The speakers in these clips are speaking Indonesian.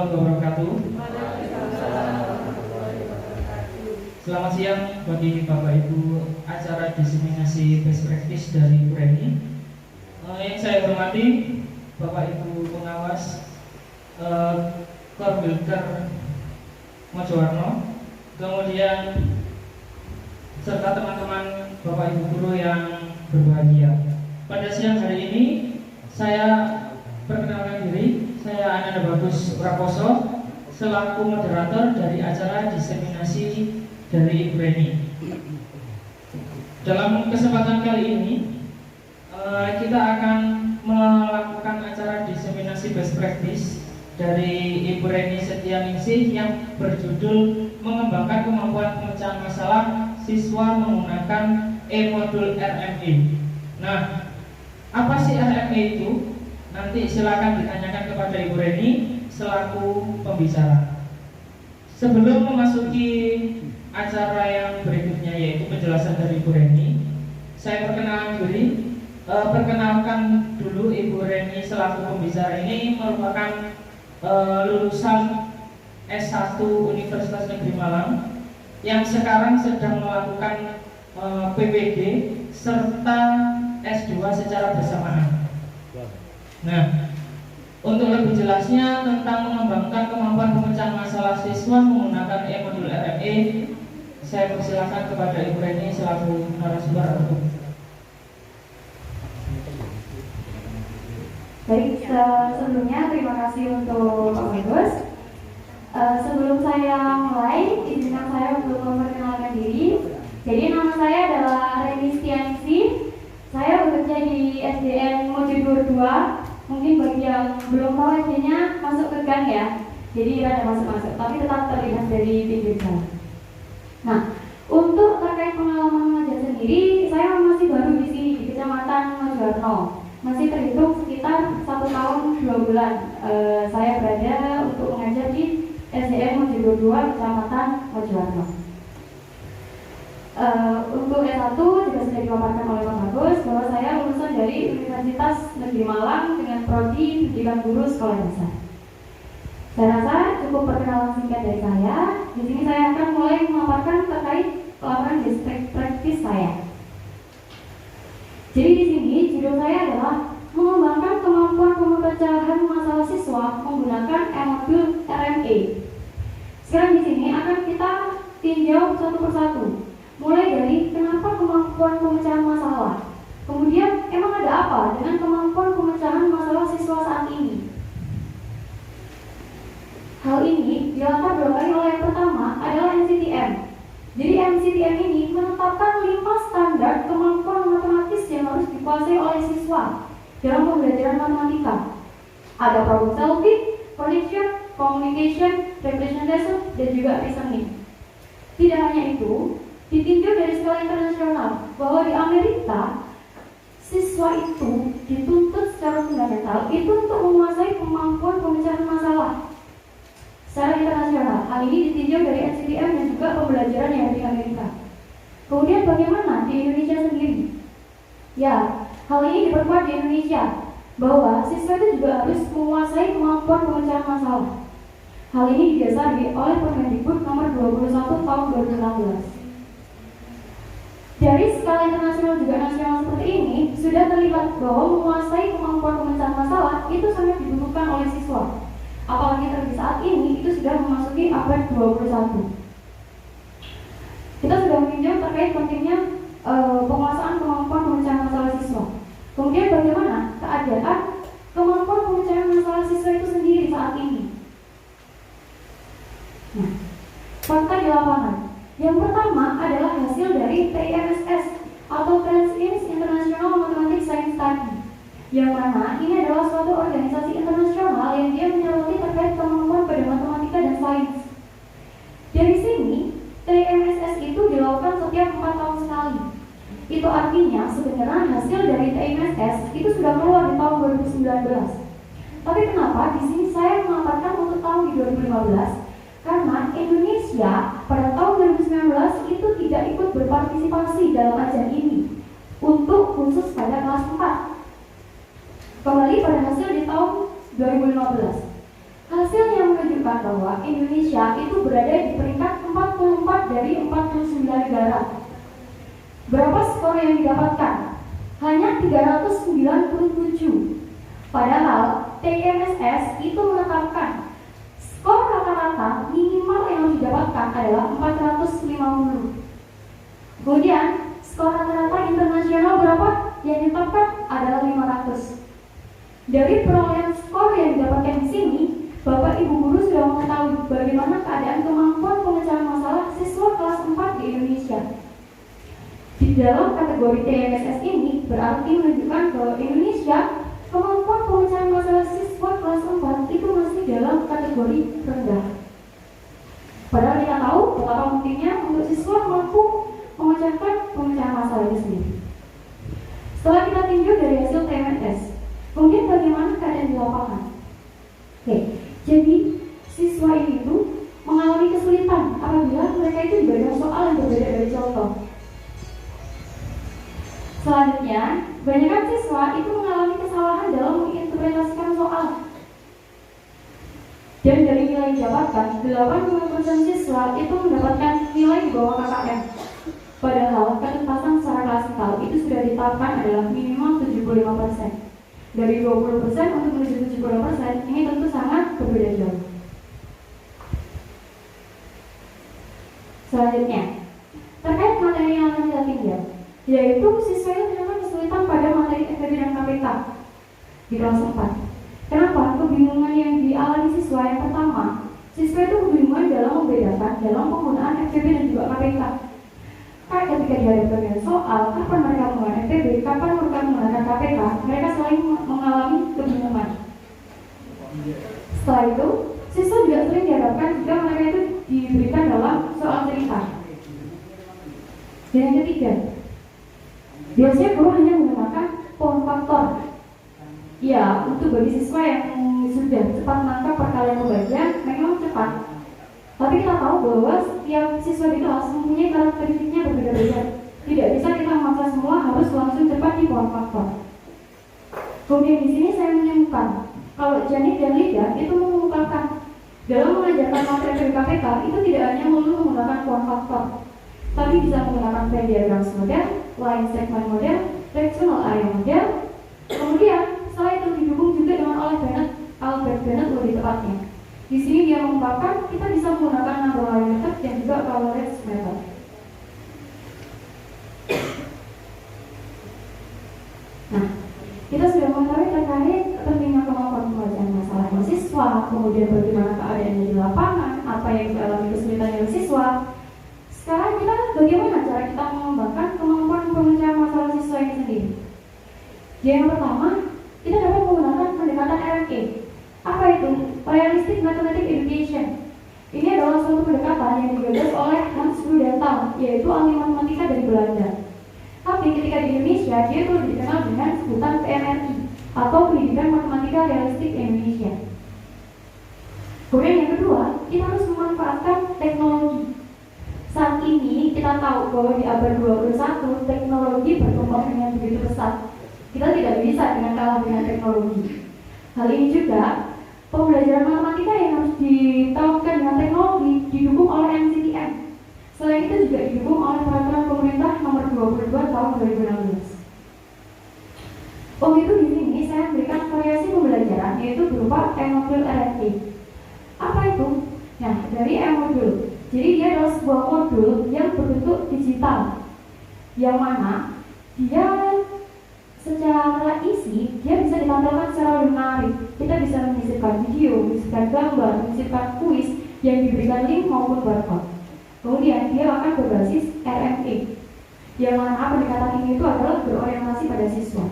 warahmatullahi wabarakatuh. Selamat siang bagi Bapak Ibu acara diseminasi best practice dari Preni. Yang saya hormati Bapak Ibu pengawas Korbilker Mojowarno, kemudian serta teman-teman Bapak Ibu guru yang berbahagia. Pada siang hari ini saya perkenalkan diri, saya Ananda Bagus Prakoso selaku moderator dari acara diseminasi dari Preni. Dalam kesempatan kali ini kita akan melakukan acara diseminasi best practice dari Ibu Reni Setianingsih yang berjudul mengembangkan kemampuan pemecahan masalah siswa menggunakan e-modul RME. Nah, apa sih RME itu? Nanti silakan ditanyakan kepada Ibu Reni selaku pembicara. Sebelum memasuki acara yang berikutnya yaitu penjelasan dari Ibu Reni, saya perkenalkan dulu Ibu Reni selaku pembicara ini merupakan lulusan S1 Universitas Negeri Malang yang sekarang sedang melakukan PPD serta S2 secara bersamaan. Nah, untuk lebih jelasnya tentang mengembangkan kemampuan pemecahan masalah siswa menggunakan e-modul RME, saya persilakan kepada Ibu Reni selaku narasumber. Baik, sebelumnya terima kasih untuk Pak Bagus. Sebelum saya mulai, izinkan saya untuk memperkenalkan diri. Jadi nama saya adalah Reni Setianingsih. Saya bekerja di SDN Mojokerto 2. Mungkin bagi yang belum tahu SD-nya masuk ke gang ya. Jadi ada masuk-masuk, tapi tetap terlihat dari pinggir jalan. Nah, untuk terkait pengalaman mengajar sendiri, saya masih baru di sini di Kecamatan Mojowarno. Masih terhitung sekitar 1 tahun 2 bulan. Saya berada untuk mengajar di SDN Mojokerto 2 Kecamatan Mojowarno. Untuk S1 juga sudah dipaparkan oleh Pak Bagus bahwa saya lulusan dari Universitas Negeri Malang dengan prodi Pendidikan Guru Sekolah Dasar. Saya rasa cukup perkenalan singkat dari saya. Di sini saya akan mulai memaparkan terkait pelaporan best practice saya. Jadi di sini judul saya adalah mengembangkan kemampuan pemecahan masalah siswa menggunakan e-modul RME. Sekarang di sini akan kita tinjau satu persatu. Mulai dari kenapa kemampuan pemecahan masalah, kemudian emang ada apa dengan kemampuan pemecahan masalah siswa saat ini. Hal ini dilatar belakangi oleh yang pertama adalah MCTM. Jadi MCTM ini menetapkan 5 standar kemampuan matematis yang harus dikuasai oleh siswa dalam pembelajaran matematika. Ada problem solving, prediction, communication, representation, dan juga reasoning. Tidak hanya itu, ditinjau dari skala internasional bahwa di Amerika siswa itu dituntut secara fundamental itu untuk menguasai kemampuan pemecahan masalah secara internasional. Hal ini ditinjau dari NCTM dan juga pembelajaran yang di Amerika. Kemudian bagaimana di Indonesia sendiri? Ya, hal ini diperkuat di Indonesia bahwa siswa itu juga harus menguasai kemampuan pemecahan masalah. Hal ini didasari oleh Permendikbud nomor 21 tahun 2016. Dari skala internasional juga nasional seperti ini sudah terlihat bahwa menguasai kemampuan pemecahan masalah itu sangat dibutuhkan oleh siswa. Apalagi terlebih saat ini itu sudah memasuki abad 21. Kita sudah meninjau terkait pentingnya penguasaan kemampuan pemecahan masalah siswa. Kemudian bagaimana keadaan kemampuan pemecahan masalah siswa itu sendiri saat ini. Nah, fakta di lapangan. Yang pertama adalah hasil dari TIMSS atau Trans-Ins International Mathematics Science Study, yang mana ini adalah suatu organisasi internasional yang dia menyoroti terkait kemampuan pada matematika dan sains. Dari sini, TIMSS itu dilakukan setiap 4 tahun sekali. Itu artinya sebenarnya hasil dari TIMSS itu sudah keluar di tahun 2019. Tapi kenapa di sini saya mengatakan untuk tahun di 2015? Karena Indonesia pada tahun 2019 itu tidak ikut berpartisipasi dalam ajang ini untuk khusus pada kelas 4. Kembali pada hasil di tahun 2015. Hasil yang menunjukkan menunjukkan bahwa Indonesia itu berada di peringkat 44 dari 49 negara. Berapa skor yang didapatkan? Hanya 397. Padahal TMSS itu menetapkan skor rata-rata minimal yang harus didapatkan adalah 450. Kemudian skor rata-rata internasional berapa? Yang ditetapkan adalah 500. Dari perolehan skor yang didapatkan di sini, Bapak Ibu guru sudah mengetahui bagaimana keadaan kemampuan pemecahan masalah siswa kelas 4 di Indonesia. Di dalam kategori TMSS ini berarti menunjukkan bahwa Indonesia kemampuan pemecahan masalah siswa kelas 4 itu masih dalam kategori rendah. Padahal kita tahu betapa pentingnya untuk siswa mampu memecahkan pemecahan masalah itu sendiri. Setelah kita tinjau dari hasil TMSS, kemudian bagaimana keadaan di lapangan? Oke, jadi siswa ini itu mengalami kesulitan apabila mereka itu diberikan soal yang berbeda dari contoh. Selanjutnya, kebanyakan siswa itu mengalami kesalahan dalam menginterpretasikan soal. Dan dari nilai yang didapatkan, 80% siswa itu mendapatkan nilai di bawah KKM. Padahal ketuntasan secara klasikal itu sudah ditetapkan adalah minimal 75%. Dari 20% untuk menuju 75% ini tentu sangat berbeda jauh. Selanjutnya, terkait materi yang akan kita tinjau, yaitu siswa yang ternyata kesulitan pada materi FEB dan KPK di kelas 4. Kenapa? Kebingungan yang dialami siswa yang pertama, siswa itu kebingungan dalam membedakan dalam penggunaan FEB dan juga KPK. Kayak ketika dihadapkan dengan soal, kapan mereka menggunakan FEB, kapan mereka menggunakan KPK, mereka selalu mengalami kebingungan. Setelah itu, siswa juga sering dihadapkan jika mereka itu diberikan dalam soal cerita. Dan yang ketiga, biasanya guru hanya menggunakan form faktor. Ya, untuk bagi siswa yang sudah cepat menangkap perkalian pembagian memang cepat. Tapi kita tahu bahwa setiap siswa di kelas mempunyai karakteristiknya berbeda-beda. Tidak bisa kita memaksa semua harus langsung cepat di form faktor. Kemudian di sini saya menemukan kalau Janik dan Lida itu mengemukakan dalam mengajarkan materi KPK itu tidak hanya melulu menggunakan form faktor, tapi bisa menggunakan Venn diagram model, line segment model, directional area model. Kemudian setelah itu didukung juga dengan Albert Bennett lebih tepatnya. Di sini dia mengungkapkan kita bisa menggunakan number line method dan juga coverage method. Nah, kita sudah mengetahui terkait pentingnya kemampuan pembacaan masalah mahasiswa, kemudian bagaimana keadaannya di lapangan, apa yang dialami kesulitan dari siswa. Sekarang kita bagaimana cara kita mengembangkan kemampuan pemecahan masalah siswa ini sendiri. Yang pertama, kita dapat menggunakan pendekatan RME. Apa itu? Realistic Mathematics Education. Ini adalah suatu pendekatan yang digagas oleh Hans Rudolph, yaitu ahli matematika dari Belanda. Tapi ketika di Indonesia, dia itu lebih dikenal dengan sebutan PMRI atau Pendidikan Matematika Realistik Indonesia. Kemudian yang kedua, kita harus memanfaatkan teknologi. Saat ini kita tahu bahwa di abad 21 teknologi berkembang dengan begitu pesat. Kita tidak bisa dengan kalah dengan teknologi. Hal ini juga pembelajaran matematika yang harus ditahukan dengan teknologi didukung oleh MCTM. Selain itu juga didukung oleh peraturan pemerintah nomor 22 tahun 2016. Untuk itu di sini saya memberikan variasi pembelajaran yaitu berupa M-Module RFT. Apa itu? Nah, dari M-Module. Jadi dia adalah sebuah modul yang berbentuk digital, yang mana dia secara isi dia bisa ditampilkan secara menarik. Kita bisa menyisipkan video, menyisipkan gambar, menyisipkan kuis yang diberikan link maupun barcode. Kemudian dia akan berbasis RME, yang mana pendekatan ini itu adalah berorientasi pada siswa.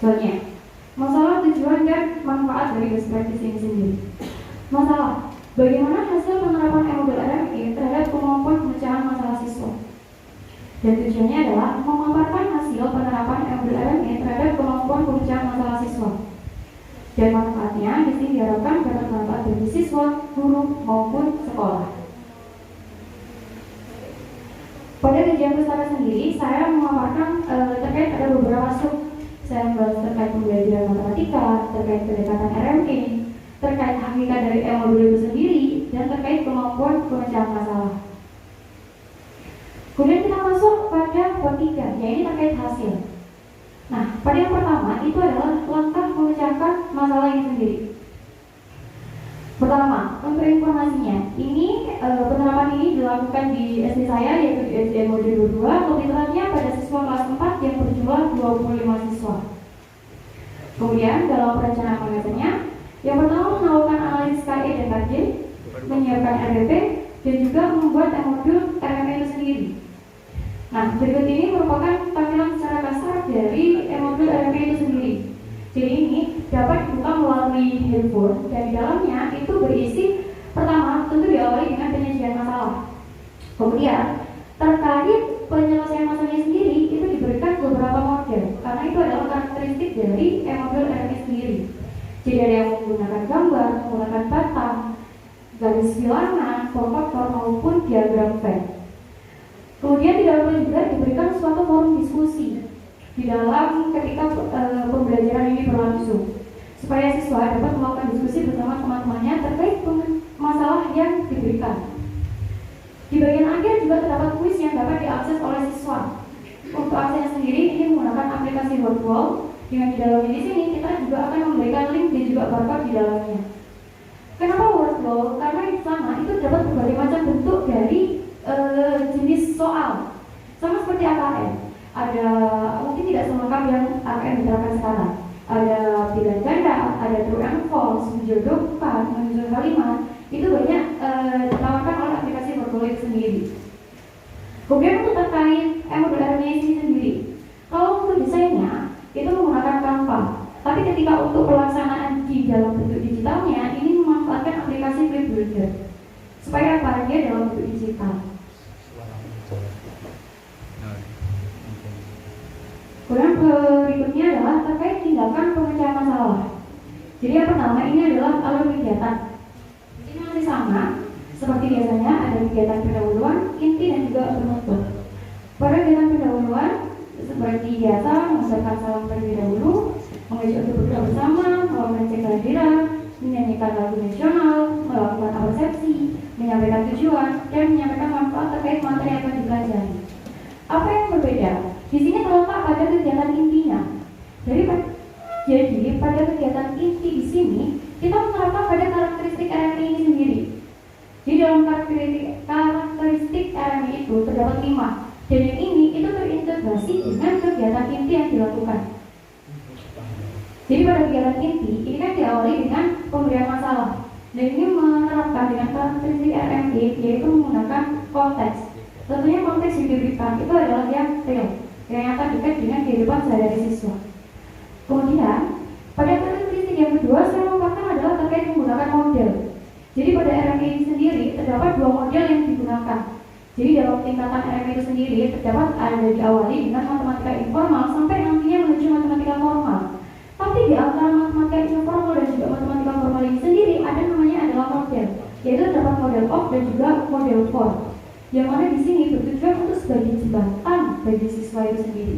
Soalnya, masalah tujuan dan manfaat dari best practice ini sendiri. Masalah, bagaimana hasil penerapan M-Module RME terhadap kemampuan pemecahan masalah siswa. Dan tujuannya adalah memaparkan hasil penerapan M-Module RME terhadap kemampuan pemecahan masalah siswa. Dan manfaatnya di sini diharapkan dapat bermanfaat bagi siswa, guru maupun sekolah. Pada kajian besar sendiri, saya memaparkan terkait ada beberapa saya membahas terkait pembelajaran matematika, terkait pendekatan RME, terkait hakikat dari modul itu sendiri, dan terkait kemampuan pemecahan masalah. Kemudian kita masuk pada bab 3, yaitu terkait hasil. Nah, pada yang pertama itu adalah langkah memecahkan masalah ini sendiri. Pertama, untuk informasinya, ini penerapan ini dilakukan di SD saya, yaitu di SD Modul 22, lebih tepatnya pada siswa kelas 4 yang berjumlah 25 siswa. Kemudian dalam perencanaan mengajarnya, yang pertama melakukan analisis KE dan KJ, menyiapkan RDP, dan juga membuat modul RME itu sendiri. Nah, berikut ini merupakan tampilan secara kasar dari modul RME itu sendiri. Jadi ini dapat dibuka melalui handphone dan di dalamnya itu berisi, pertama tentu diawali dengan penyajian masalah. Kemudian terkait penyelesaian masalahnya sendiri itu diberikan beberapa model karena itu adalah karakteristik dari modul RME sendiri. Jadi ada yang menggunakan gambar, menggunakan batang, garis bilangan, form-faktor maupun diagram Venn. Kemudian di dalamnya juga diberikan suatu forum diskusi di dalam ketika pembelajaran ini berlangsung, supaya siswa dapat melakukan diskusi bersama teman-temannya terkait masalah yang diberikan. Di bagian akhir juga terdapat kuis yang dapat diakses oleh siswa. Untuk aksesnya sendiri ini menggunakan aplikasi Wordwall. Dengan di dalamnya di sini kita juga akan memberikan link dan juga barcode di dalamnya. Kenapa Wordwall? Karena di sana itu dapat berbagai macam bentuk dari jenis soal, sama seperti AKN. Ada mungkin tidak selengkap yang akan diterapkan sekarang. Ada pilihan ganda, ada true and false, menjodohkan, menyusun kalimat. Itu banyak ditawarkan oleh aplikasi Wordwall itu sendiri. Kemudian untuk terkait modul RME ini sendiri, kalau untuk desainnya itu menggunakan Canva. Tapi ketika untuk pelaksanaan di dalam bentuk digitalnya, ini memanfaatkan aplikasi Flipboard supaya apa dia dalam bentuk digital. Kemudian berikutnya adalah terkait tindakan pemecahan masalah. Jadi yang pertama ini adalah alur kegiatan. Ini masih sama seperti biasanya, ada kegiatan pendahuluan, inti dan juga penutup. Pada kegiatan pendahuluan seperti biasa mengucapkan salam terlebih dahulu, mengajak untuk berdoa bersama, melakukan cek kehadiran, menyanyikan lagu nasional, melakukan persepsi, menyampaikan tujuan, dan menyampaikan manfaat terkait materi yang akan dipelajari. Apa yang berbeda? Di sini terletak pada kegiatan intinya. Jadi pada kegiatan inti di sini kita menerapkan pada karakteristik RME ini sendiri. Di dalam karakteristik RME itu terdapat 5, dan yang ini itu terintegrasi dengan kegiatan inti yang dilakukan. Jadi pada kegiatan inti ini kan diawali dengan pemberian masalah, dan ini menerapkan dengan karakteristik RME yaitu menggunakan konteks. Tentunya konteks yang diberikan itu adalah yang real, yang nyata dekat dengan kehidupan sehari-hari siswa. Kemudian pada karakteristik yang kedua saya mengatakan adalah terkait menggunakan model. Jadi pada RME ini sendiri terdapat 2 model yang digunakan. Jadi dalam tingkatan RME itu sendiri terdapat ada diawali dengan matematika informal sampai nantinya menuju matematika formal. Tapi di antara matematika informal dan juga matematika formal ini sendiri ada namanya adalah model, yaitu terdapat model of dan juga model for. Yang mana di sini bertujuan untuk sebagai jembatan bagi siswa itu sendiri.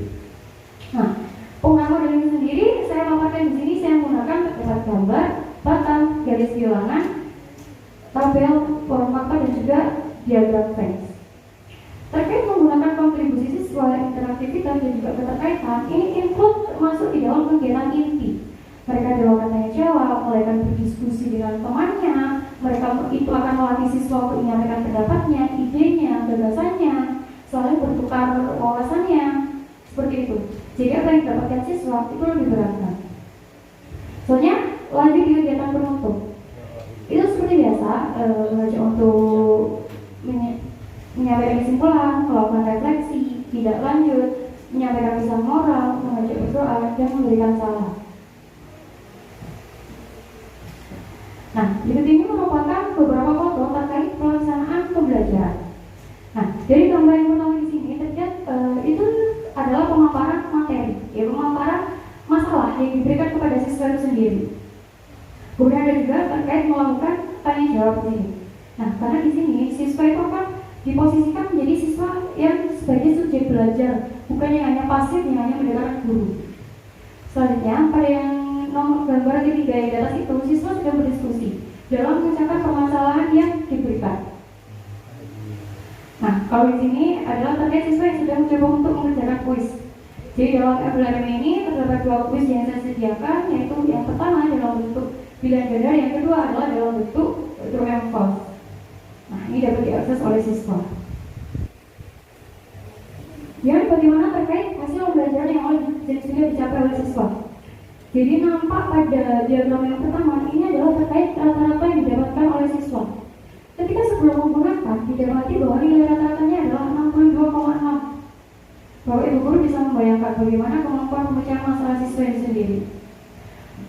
Nah, penggunaan model ini sendiri saya paparkan di sini, saya menggunakan terdapat gambar, batang, garis bilangan, tabel, form faktor dan juga diagram Venn. Terkait menggunakan kontribusi siswa, interaktivitas dan juga keterkaitan, ini include masuk di dalam kegiatan inti. Mereka dilakukan tanya jawab, mereka berdiskusi dengan temannya, mereka itu akan melatih siswa untuk menyampaikan pendapatnya, idenya, gagasannya, saling bertukar wawasannya, seperti itu. Jadi apa yang didapatkan siswa itu lebih beragam. Soalnya lanjut di kegiatan penutup. Itu seperti biasa, mengajak untuk menyampaikan kesimpulan, melakukan refleksi, tidak lanjut, menyampaikan pesan moral, mengajak berdoa, dan memberikan salam. Nah, berikut ini merupakan beberapa foto terkait pelaksanaan pembelajaran. Nah, dari gambar yang pertama di sini terlihat itu adalah pemaparan materi, ya pemaparan masalah yang diberikan kepada siswa itu sendiri. Kemudian ada juga terkait melakukan tanya jawab di sini. Nah, karena di sini siswa itu akan diposisikan menjadi siswa yang sebagai subjek belajar, bukan yang hanya pasif, yang hanya mendengarkan guru. Selanjutnya, pada yang nomor gambar ketiga yang di atas itu, siswa sudah berdiskusi dalam mengucapkan permasalahan yang diberikan. Nah, kalau di sini adalah terkait siswa yang sudah mencoba untuk mengerjakan kuis. Jadi dalam FLRM ini terdapat dua kuis yang saya sediakan, yaitu yang pertama dalam bentuk pilihan ganda, yang kedua adalah dalam bentuk true and false. Nah, ini dapat diakses oleh siswa. Yang bagaimana terkait hasil pembelajaran yang sudah dicapai oleh siswa. Jadi nampak pada diagram yang pertama ini adalah terkait rata-rata yang didapatkan oleh siswa. Ketika sebelum menggunakan, didapati bahwa nilai rata-ratanya adalah 62,6. Bapak Ibu guru bisa membayangkan bagaimana kemampuan pemecahan masalah siswa ini sendiri.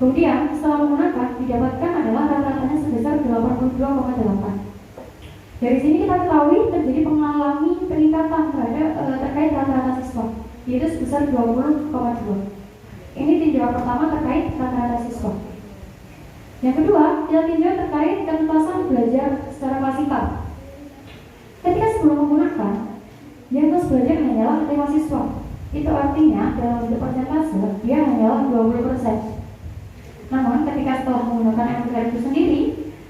Kemudian setelah menggunakan, didapatkan adalah rata-ratanya sebesar 82,8. Dari sini kita ketahui terjadi mengalami peningkatan terkait rata-rata siswa, yaitu sebesar 20,2. Ini tinjauan pertama terkait rata-rata siswa. Yang kedua, kita tinjau terkait kenentasan belajar secara klasikal. Ketika sebelum menggunakan, yang terus belajar hanyalah 5 siswa. Itu artinya dalam bentuk persentase dia hanyalah 20%. Namun ketika setelah menggunakan MTR itu sendiri,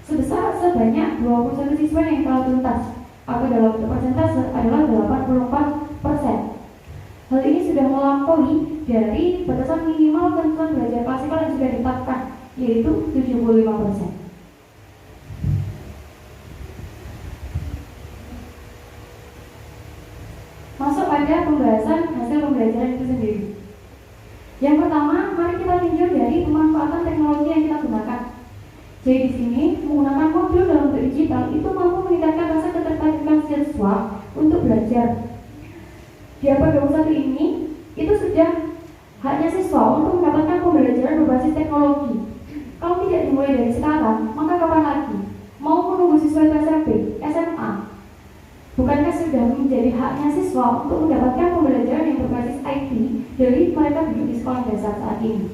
sebesar sebanyak 21 siswa yang telah tuntas, atau dalam bentuk persentase adalah 84%. Hal ini sudah melampaui dari batasan minimal ketentuan belajar klasikal yang sudah ditetapkan, yaitu 75%. Masuk pada pembahasan hasil pembelajaran itu sendiri. Yang pertama, mari kita tinjau dari pemanfaatan teknologi yang kita gunakan. Jadi di sini menggunakan modul dalam bentuk digital itu mampu meningkatkan rasa ketertarikan siswa untuk belajar. Di abad 21 ini itu sudah haknya siswa untuk mendapatkan pembelajaran berbasis teknologi. Kalau tidak dimulai dari sekarang, maka kapan lagi? Mau menunggu siswa itu SMP, SMA? Bukankah sudah menjadi haknya siswa untuk mendapatkan pembelajaran yang berbasis IT dari mereka duduk di sekolah dasar saat ini?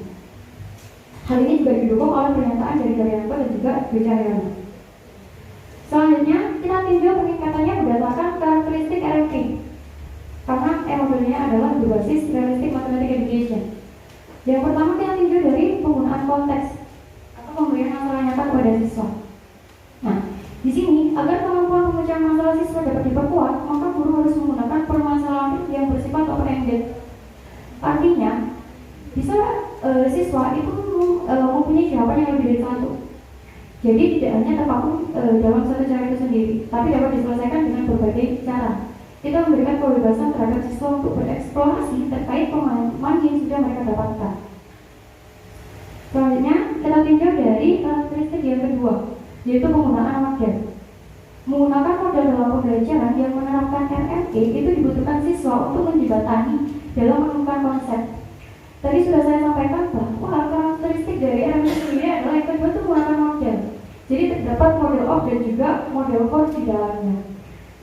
Hal ini juga didukung oleh pernyataan dari Daryanto dan juga Wicahyana. Selanjutnya, kita tinjau peningkatannya berdasarkan karakteristik RMP. Karena modelnya adalah berbasis Realistic Mathematical Education. Yang pertama kita tinjau dari penggunaan konteks atau pemberian masalah nyata kepada siswa. Nah, di sini agar kemampuan pemecahan masalah siswa dapat diperkuat, maka guru harus menggunakan permasalahan yang bersifat open-ended. Artinya, bisa siswa itu mempunyai jawaban yang lebih dari satu. Jadi tidak hanya terpaku dalam satu cara itu sendiri, tapi dapat diselesaikan dengan berbagai cara. Kita memberikan kebebasan terhadap siswa untuk bereksplorasi terkait pemahaman yang sudah mereka dapatkan. Selanjutnya, kita tinjau dari karakteristik yang kedua, yaitu penggunaan model. Menggunakan model dalam pembelajaran yang menerapkan RME itu dibutuhkan siswa untuk menjembatani dalam menemukan konsep. Tadi sudah saya sampaikan bahwa karakteristik dari RME sendiri adalah yang kedua itu menggunakan model. Jadi terdapat model of dan juga model for di dalamnya.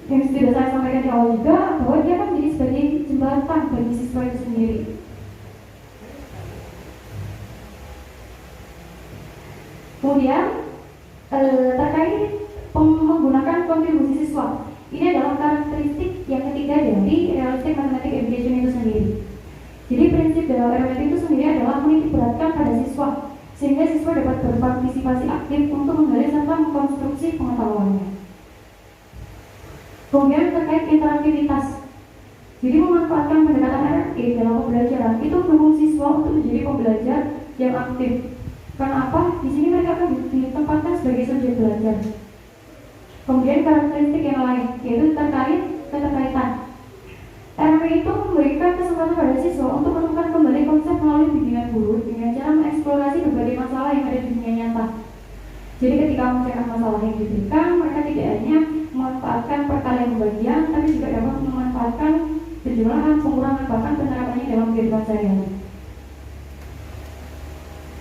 Yang sudah saya sampaikan di awal juga bahwa dia akan menjadi sebagai jembatan bagi siswa itu sendiri. Kemudian terkait menggunakan kontribusi siswa, ini adalah karakteristik yang ketiga dari Realistic Mathematical Education itu sendiri. Jadi prinsip dalam RMT itu sendiri adalah menitikberatkan pada siswa, sehingga siswa dapat berpartisipasi aktif untuk menggali serta mengkonstruksi pengetahuannya. Kemudian terkait interaktivitas, jadi memanfaatkan pendekatan RMT dalam pembelajaran itu mendukung siswa untuk menjadi pembelajar yang aktif. Karena apa? Di sini mereka akan ditempatkan sebagai subjek belajar. Kemudian karakteristik yang lain, yaitu terkait keterkaitan. RMP itu memberikan kesempatan pada siswa untuk menemukan kembali konsep melalui bimbingan guru dengan cara mengeksplorasi berbagai masalah yang ada di dunia nyata. Jadi ketika memecahkan masalah yang diberikan, mereka tidak hanya memanfaatkan perkalian pembagian, tapi juga dapat memanfaatkan penjumlahan, pengurangan, bahkan penerapannya dalam kehidupan sehari-hari.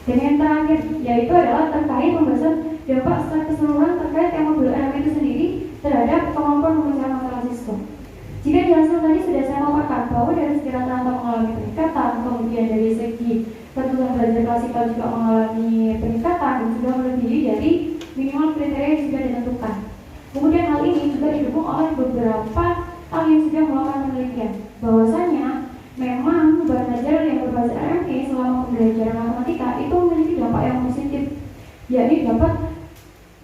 Dan yang terakhir, yaitu adalah terkait pembahasan dampak secara keseluruhan terkait yang modul RMP itu sendiri terhadap kemampuan memecahkan masalah siswa. Jika di hasil tadi sudah saya paparkan bahwa dari segi rata-rata mengalami peningkatan, kemudian dari segi ketentuan belajar klasikal juga mengalami peningkatan dan sudah melebihi dari minimal kriteria yang sudah ditentukan. Kemudian hal ini juga didukung oleh beberapa ahli yang sudah melakukan penelitian bahwasanya memang bahan ajar yang berbasis RME selama pembelajaran yakni dapat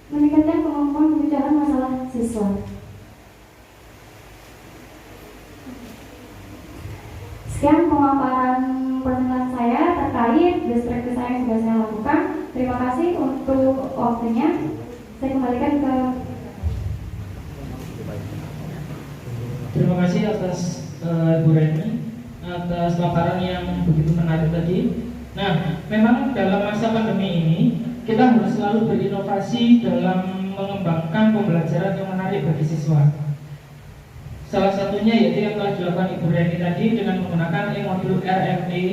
meningkatkan kemampuan pemecahan masalah siswa. Sekian pemaparan pertanyaan saya terkait best practice saya yang sudah saya lakukan. Terima kasih untuk waktunya. Saya kembalikan ke. Terima kasih atas Bu Reni atas paparan yang begitu menarik tadi. Nah, memang dalam masa pandemi ini kita harus selalu berinovasi dalam mengembangkan pembelajaran yang menarik bagi siswa. Salah satunya yaitu yang telah dilakukan Ibu Reni tadi dengan menggunakan e-modul RME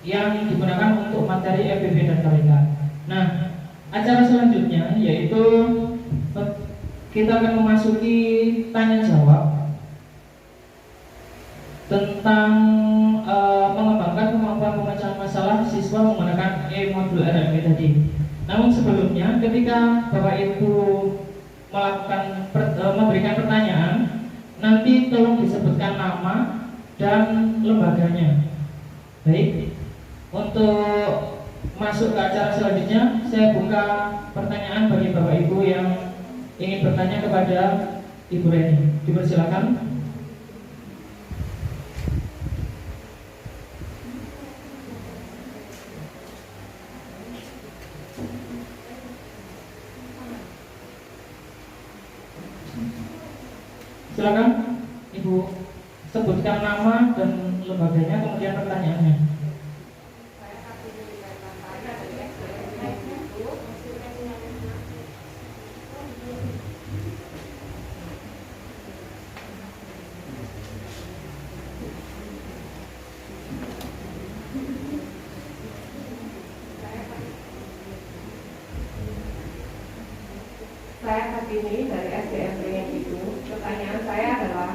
yang digunakan untuk materi FBB dan KWK. Nah, acara selanjutnya yaitu kita akan memasuki tanya jawab tentang mengembangkan kemampuan pemecahan masalah siswa menggunakan e-modul RME tadi. Namun sebelumnya, ketika Bapak Ibu melakukan memberikan pertanyaan, nanti tolong disebutkan nama dan lembaganya. Baik, untuk masuk ke acara selanjutnya, saya buka pertanyaan bagi Bapak Ibu yang ingin bertanya kepada Ibu Reni. Dipersilakan. Silakan Ibu sebutkan nama dan lembaganya, kemudian pertanyaannya. Saya Kartini dari SDMP itu. Pertanyaan saya adalah,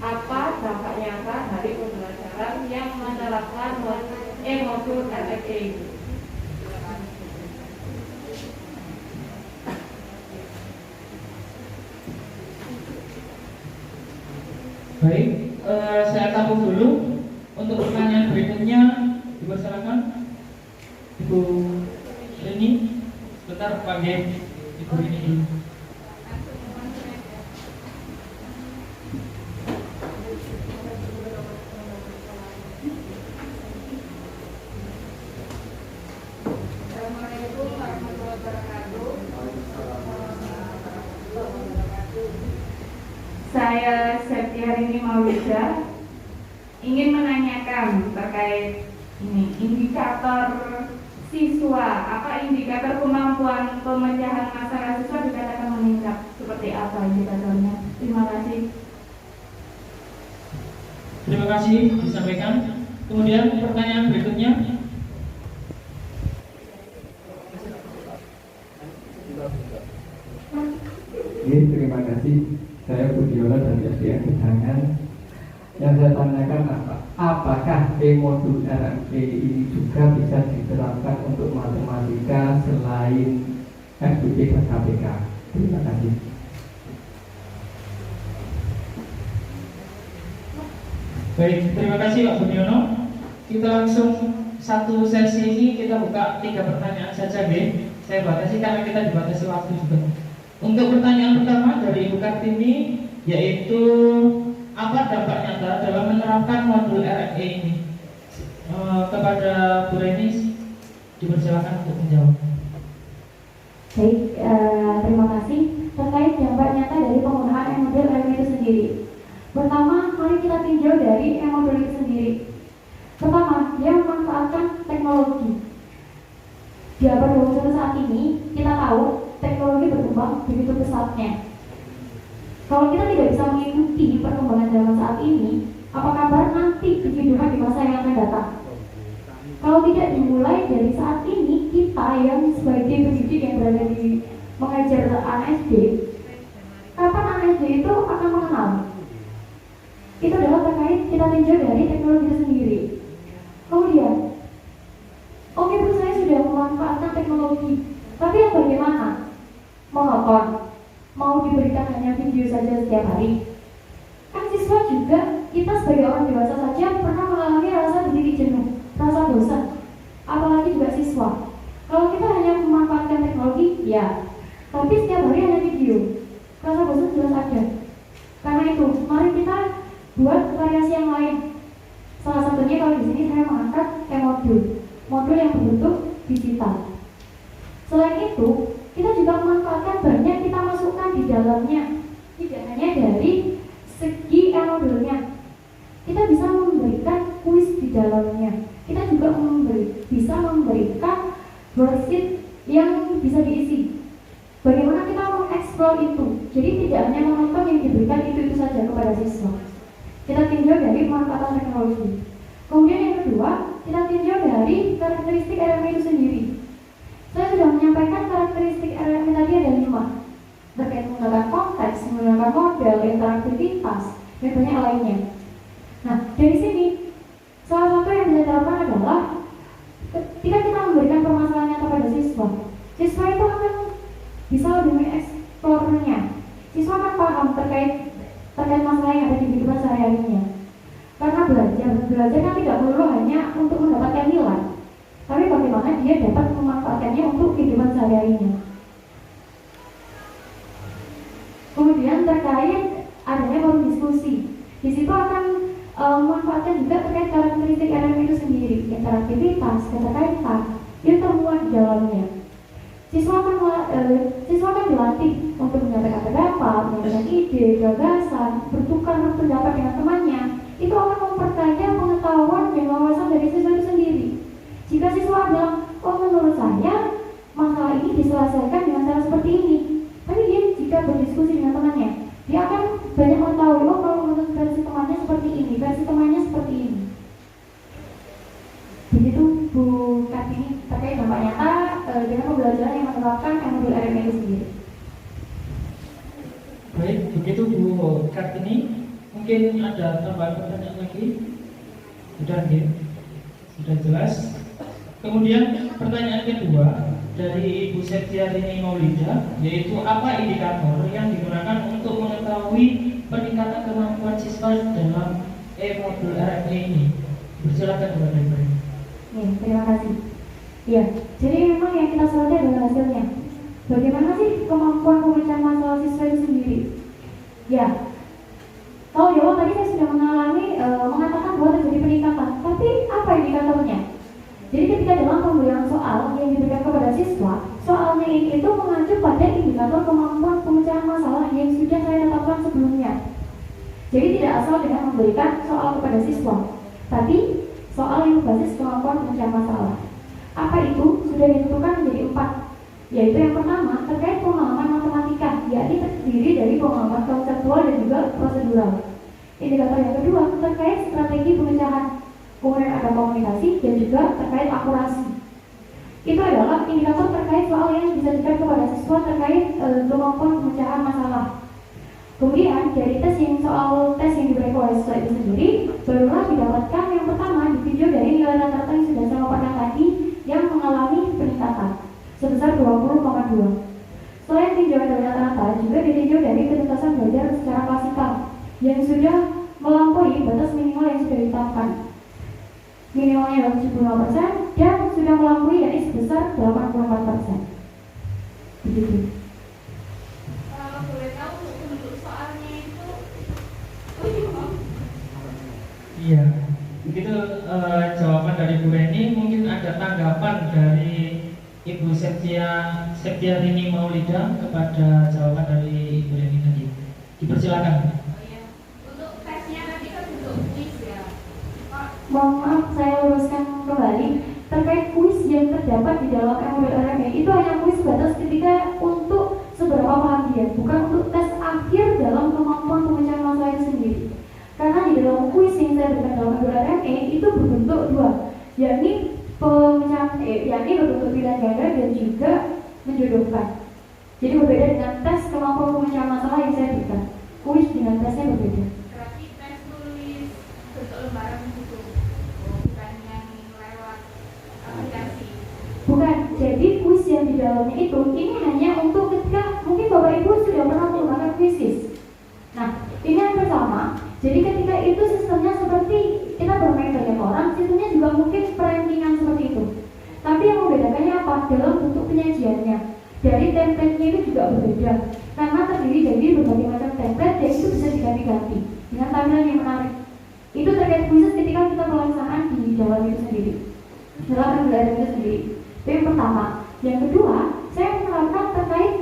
apa dampak nyata dari pembelajaran yang menerapkan modul RME ini? Baik, saya tampung dulu. Untuk pertanyaan berikutnya, dipersilakan Ibu Reni. Sebentar panggil Ibu Reni dulu. Saya Septiarini Maulida ingin menanyakan terkait ini indikator siswa. Apa indikator kemampuan pemecahan masalah siswa dikatakan meningkat? Seperti apa indikatornya? Terima kasih. Terima kasih disampaikan. Kemudian pertanyaan berikutnya. Terima kasih. Saya Budiola dari SDN Gedangan. Yang saya tanyakan apakah e-modul RME ini juga bisa diterapkan untuk matematika selain FBB dan KPK? Terima kasih. Baik, terima kasih Pak Budiono. Kita langsung satu sesi ini kita buka 3 pertanyaan saja, B. Saya batasi karena kita dibatasi waktu juga. Untuk pertanyaan pertama dari Ibu Kartini, yaitu apa dampak nyata dalam menerapkan modul RME ini? Kepada Bu Reni, dipersilakan untuk menjawab. Baik, terima kasih. Terkait dampak nyata dari penggunaan e-modul RME itu sendiri. Pertama, mari kita tinjau dari e-modul itu sendiri. Pertama, dia memanfaatkan teknologi. Di abad 21 saat ini, kita tahu teknologi berkembang begitu pesatnya. Kalau kita tidak bisa mengikuti perkembangan zaman saat ini, apa kabar nanti kehidupan di masa yang akan datang? Kalau tidak dimulai dari saat ini, kita yang sebagai pendidik yang berada di mengajar anak SD, kapan anak SD itu akan mengenal? Itu adalah terkait kita tinjau dari teknologi itu sendiri. Kemudian, oke Bu, saya sudah memanfaatkan teknologi, tapi yang bagaimana? Monoton, mau diberikan hanya video saja setiap hari. Kan siswa juga, kita sebagai orang dewasa saja pernah mengalami rasa titik jenuh, rasa bosan, apalagi juga siswa. Kalau kita hanya memanfaatkan Ya. Tapi setiap hari hanya video. Rasa bosan jelas ada. Karena itu, mari kita buat variasi yang lain. Salah satunya kalau di sini saya mengangkat modul yang berbentuk digital. Selain itu, kita juga memanfaatkan banyak kita masukkan di dalamnya. Tidak hanya dari segi modulnya, kita bisa memberikan kuis di dalamnya. Kita juga bisa memberikan worksheet yang bisa diisi. Bagaimana kita mengeksplor itu? Jadi tidak hanya menonton yang diberikan itu saja kepada siswa. Kita tinjau dari pemanfaatan teknologi. Kemudian yang kedua, kita tinjau dari karakteristik RME itu sendiri. Saya sudah menyampaikan karakteristik RME tadi ada 5, terkait menggunakan konteks, menggunakan model, interaktivitas, dan banyak lainnya. Nah, dari sini salah satu yang bisa diterapkan adalah ketika kita memberikan permasalahannya kepada siswa, siswa itu akan bisa lebih mengeksplornya. Siswa akan paham terkait masalah yang ada di kehidupan sehari-harinya. Karena belajar kan tidak melulu hanya untuk mendapatkan nilai, tapi bagaimana dia dapat memanfaatkannya untuk kehidupan sehari-harinya. Kemudian terkait adanya forum diskusi, di situ akan memanfaatkan juga terkait karakteristik RME itu sendiri, interaktivitas, keterkaitan, itu termuat di dalamnya. Siswa akan dilatih untuk menyampaikan pendapat, menyampaikan ide, gagasan, bertukar pendapat dengan temannya. Itu akan memperkaya pengetahuan dan wawasan dari siswa itu sendiri. Jika siswa bilang, oh menurut saya masalah ini diselesaikan dengan cara seperti ini, tapi dia jika berdiskusi dengan temannya, dia akan banyak mengetahui, oh kalau menurut versi temannya seperti ini, versi temannya seperti ini. Begitu Bu Kartini terkait dampak nyata dengan pembelajaran yang menerapkan modul RME itu sendiri. Baik, begitu Bu Kartini. Mungkin ada tambahan pertanyaan lagi? Sudah jelas. Kemudian pertanyaan kedua dari Ibu Septiarini Maulida, yaitu apa indikator yang digunakan untuk mengetahui peningkatan kemampuan siswa dalam modul RME ini? Silakan Bu Kartini. Terima kasih. Ya, jadi memang yang kita soroti adalah hasilnya. Bagaimana sih kemampuan pemecahan masalah siswa itu sendiri? Ya, kalau di awal tadi saya sudah mengatakan bahwa terjadi peningkatan, tapi apa indikatornya? Jadi ketika dalam pemberian soal yang diberikan kepada siswa, soalnya itu mengacu pada indikator kemampuan pemecahan masalah yang sudah saya tetapkan sebelumnya. Jadi tidak asal dengan memberikan soal kepada siswa, tapi soal yang berbasis kemampuan pemecahan masalah. Apa itu? Sudah ditentukan menjadi 4, yaitu yang pertama terkait pemahaman matematika, yakni terdiri dari pemahaman konseptual dan juga prosedural. Indikator yang kedua terkait strategi pemecahan, kemudian ada komunikasi dan juga terkait akurasi. Itu adalah indikator terkait soal yang bisa diberikan kepada siswa terkait kemampuan pemecahan masalah. Kemudian dari tes yang diberikan oleh siswa itu sendiri, barulah didapatkan yang pertama ditinjau dari nilai rata-rata yang sudah saya paparkan tadi yang mengalami peningkatan sebesar 20,2. Selain tinjauan dari rata-rata, juga ditinjau dari ketuntasan belajar secara klasikal yang sudah melampaui batas minimal yang sudah ditetapkan. Minimalnya adalah 75% dan sudah melampaui yakni sebesar 84%. Begitu. Kalau boleh tahu untuk soalnya itu Iya, begitu jawaban dari Bu Reni. Mungkin ada tanggapan dari Ibu Septiarini Maulida kepada jawaban dari Ibu Reni tadi. Dipersilakan. untuk tesnya tadi kan untuk kuis ya. Mohon maaf, saya luruskan kembali terkait kuis yang terdapat di dalam modul RME. Itu hanya kuis batas ketika untuk seberapa paham dia, bukan untuk tes akhir dalam kemampuan pemecahan masalah itu sendiri. Karena di dalam kuis yang saya berikan dalam modul RME itu berbentuk 2, yakni berbentuk pilihan ganda dan juga menjodohkan. Jadi berbeda dengan tes kemampuan pemecahan masalah yang saya berikan. Kuis dengan tesnya berbeda. Berarti tes tulis bentuk lembaran gitu, bukan yang lewat aplikasi. Bukan, jadi kuis yang di dalamnya itu ini hanya untuk ketika mungkin Bapak Ibu sudah pernah menggunakan kuisis. Nah, ini yang pertama. Jadi ketika itu sistemnya seperti kita bermain banyak orang, sistemnya juga mungkin perankingan seperti itu. Tapi yang membedakannya apa? Dalam bentuk penyajiannya. Dari template-nya itu juga berbeda, karena terdiri dari berbagai macam template dan itu bisa diganti-ganti dengan tampilan yang menarik. Itu terkait khusus ketika kita pelaksanaan di dalam itu sendiri, dalam pembelajaran itu sendiri. Itu yang pertama. Yang kedua, saya menerapkan terkait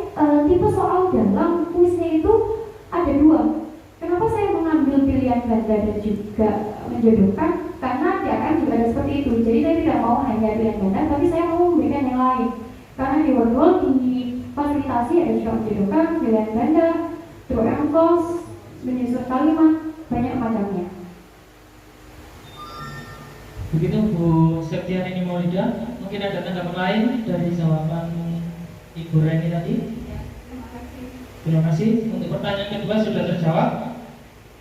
tipe soal dalam kuisnya itu ada dua. Kenapa saya mengambil pilihan ganda dan juga menjodohkan? Karena dia akan juga ada seperti itu. Jadi saya tidak mau hanya pilihan ganda, tapi saya mau memberikan yang lain. Karena di Wordwall difasilitasi ada juga menjodohkan, pilihan ganda, true and false, menyusun kalimat, banyak macamnya. Begitu Bu Septiani Maulida, mungkin ada tanggapan lain dari jawaban Ibu Reni tadi? Terima kasih. Untuk pertanyaan kedua sudah terjawab.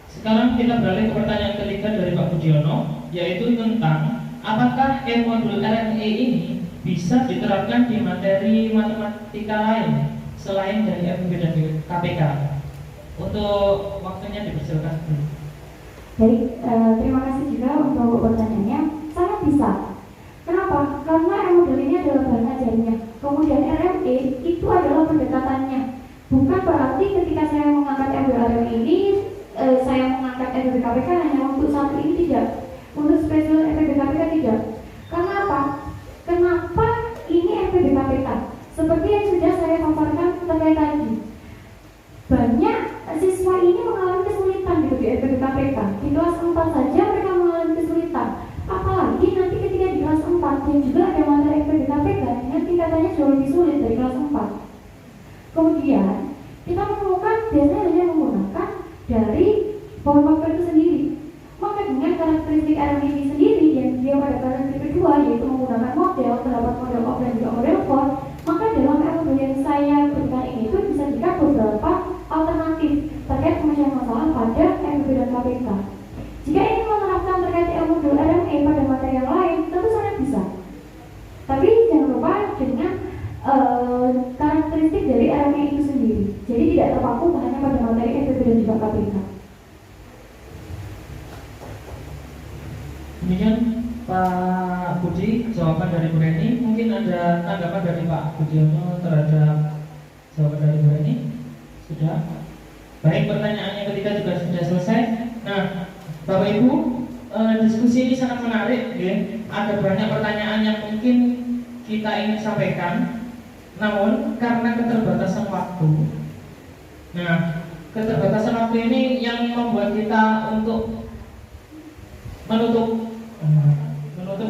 Sekarang kita beralih ke pertanyaan ketiga dari Pak Budiono, yaitu tentang apakah modul RME ini bisa diterapkan di materi matematika lain selain dari FEB dan KPK. Untuk waktunya dipersilakan. Baik, terima kasih juga untuk pertanyaannya. Sangat bisa. Kenapa? Karena modul ini adalah bahan ajarnya. Kemudian RME itu adalah pendekatannya. Bukan berarti ketika saya mengangkat RME ini, saya mengangkat FEB KPK hanya untuk satu ini, tidak. Untuk spesial FEB KPK tidak. Karena apa? Kenapa ini FEB KPK? Seperti yang sudah saya paparkan terkait tadi, banyak siswa ini mengalami kesulitan di FEB KPK. Di kelas 4 saja mereka mengalami kesulitan. Apalagi nanti ketika di kelas 4 dan juga ada materi FEB KPK yang tingkatannya jauh lebih sulit dari kelas 4. Kemudian kita menemukan biasanya hanya menggunakan dari power factor itu sendiri. Maka dengan karakteristik RME ini sendiri yang dia pada karakteristik kedua, yaitu menggunakan model, terdapat model off dan juga model for, maka dalam modul yang saya berikan ini itu disajikan beberapa alternatif terkait pemecahan masalah pada FEB dan KPK. Jika ingin menerapkan terkait modul RME pada materi yang lain, tentu sangat bisa. Tapi jangan lupa dengan karakteristik dari RME itu sendiri. Jadi tidak terpaku hanya pada materi FEB dan juga KPK. Demikian Pak Budi, jawaban dari Bu Reni. Mungkin ada tanggapan dari Pak Budiono terhadap jawaban dari Bu Reni? Sudah. Baik, pertanyaan yang ketiga juga sudah selesai. Nah, Bapak Ibu, diskusi ini sangat menarik, ya. Ada banyak pertanyaan yang mungkin kita ingin sampaikan, namun karena keterbatasan waktu. Nah, keterbatasan waktu ini yang membuat kita untuk menutup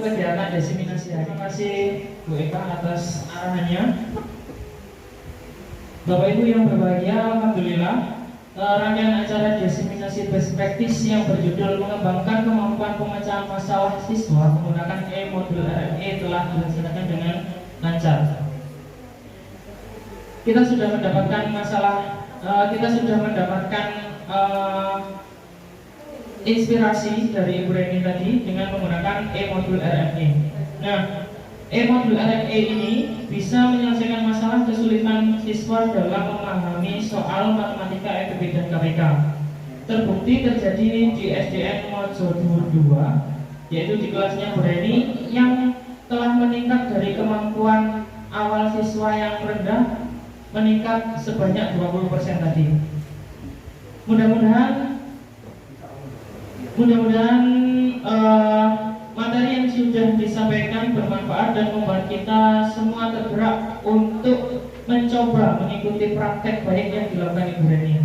kegiatan diseminasi. Terima kasih Bu Eka atas arahannya. Bapak Ibu yang berbahagia, alhamdulillah rangkaian acara diseminasi best practice yang berjudul mengembangkan kemampuan pemecahan masalah siswa menggunakan modul RME telah dilaksanakan dengan lancar. Kita sudah mendapatkan inspirasi dari Ibu Reni tadi dengan menggunakan modul RME. Nah, modul RME ini bisa menyelesaikan masalah kesulitan siswa dalam memahami soal matematika FEB dan KPK. Terbukti terjadi di SDN Mojodur 2, yaitu di kelasnya Bu Reni, yang telah meningkat dari kemampuan awal siswa yang rendah meningkat sebanyak 20% tadi. Mudah-mudahan materi yang sudah disampaikan bermanfaat dan membuat kita semua tergerak untuk mencoba mengikuti praktek baik yang dilakukan Ibu Reni.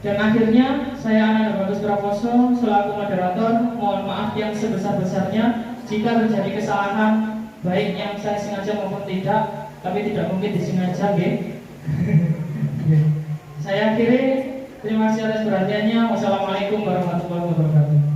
Dan akhirnya saya Ananda Bagus Prakoso selaku moderator mohon maaf yang sebesar-besarnya jika terjadi kesalahan baik yang saya sengaja maupun tidak, tapi tidak mungkin disengaja, nggih. Saya akhiri. Terima kasih atas perhatiannya. Wassalamualaikum warahmatullahi wabarakatuh.